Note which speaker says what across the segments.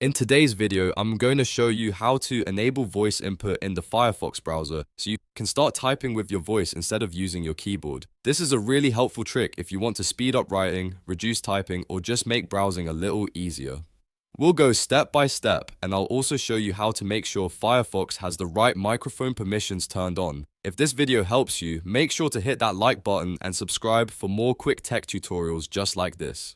Speaker 1: In today's video, I'm going to show you how to enable voice input in the Firefox browser so you can start typing with your voice instead of using your keyboard. This is a really helpful trick if you want to speed up writing, reduce typing, or just make browsing a little easier. We'll go step by step, and I'll also show you how to make sure Firefox has the right microphone permissions turned on. If this video helps you, make sure to hit that like button and subscribe for more quick tech tutorials just like this.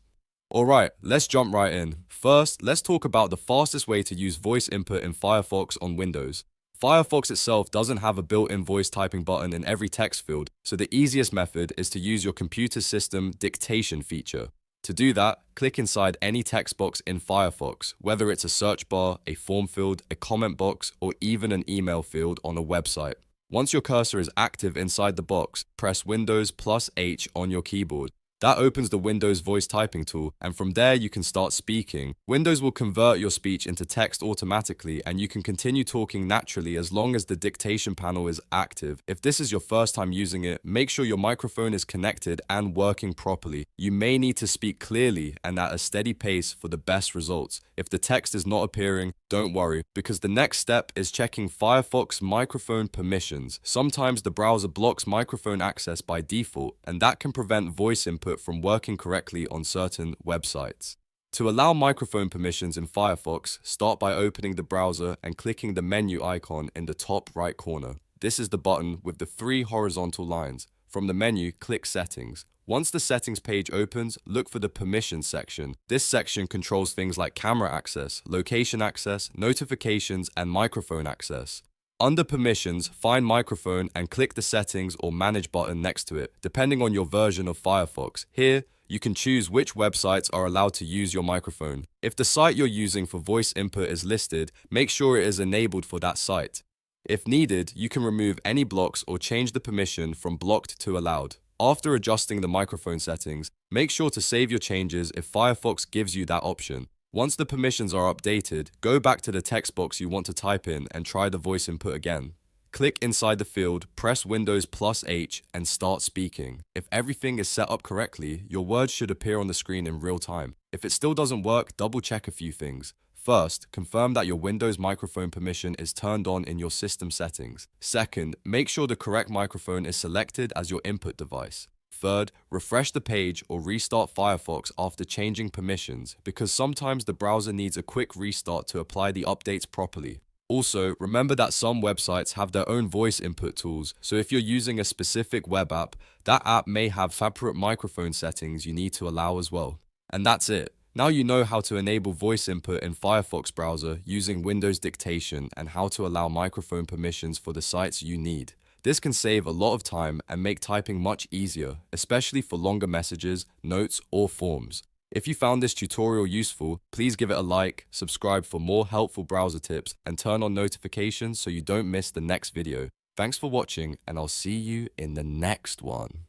Speaker 1: Alright, let's jump right in. First, let's talk about the fastest way to use voice input in Firefox on Windows. Firefox itself doesn't have a built-in voice typing button in every text field, so the easiest method is to use your computer system dictation feature. To do that, click inside any text box in Firefox, whether it's a search bar, a form field, a comment box, or even an email field on a website. Once your cursor is active inside the box, press Windows plus H on your keyboard. That opens the Windows voice typing tool, and from there you can start speaking. Windows will convert your speech into text automatically, and you can continue talking naturally as long as the dictation panel is active. If this is your first time using it, make sure your microphone is connected and working properly. You may need to speak clearly and at a steady pace for the best results. If the text is not appearing, don't worry, because the next step is checking Firefox microphone permissions. Sometimes the browser blocks microphone access by default, and that can prevent voice input from working correctly on certain websites. To allow microphone permissions in Firefox, start by opening the browser and clicking the menu icon in the top right corner. This is the button with the 3 horizontal lines. From the menu, click Settings. Once the settings page opens, look for the permissions section. This section controls things like camera access, location access, notifications, and microphone access. Under Permissions, find Microphone and click the Settings or Manage button next to it, depending on your version of Firefox. Here, you can choose which websites are allowed to use your microphone. If the site you're using for voice input is listed, make sure it is enabled for that site. If needed, you can remove any blocks or change the permission from blocked to allowed. After adjusting the microphone settings, make sure to save your changes if Firefox gives you that option. Once the permissions are updated, go back to the text box you want to type in and try the voice input again. Click inside the field, press Windows plus H, and start speaking. If everything is set up correctly, your words should appear on the screen in real time. If it still doesn't work, double check a few things. First, confirm that your Windows microphone permission is turned on in your system settings. Second, make sure the correct microphone is selected as your input device. Third, refresh the page or restart Firefox after changing permissions, because sometimes the browser needs a quick restart to apply the updates properly. Also, remember that some websites have their own voice input tools, so if you're using a specific web app, that app may have separate microphone settings you need to allow as well. And that's it. Now you know how to enable voice input in Firefox browser using Windows Dictation and how to allow microphone permissions for the sites you need. This can save a lot of time and make typing much easier, especially for longer messages, notes, or forms. If you found this tutorial useful, please give it a like, subscribe for more helpful browser tips, and turn on notifications so you don't miss the next video. Thanks for watching, and I'll see you in the next one.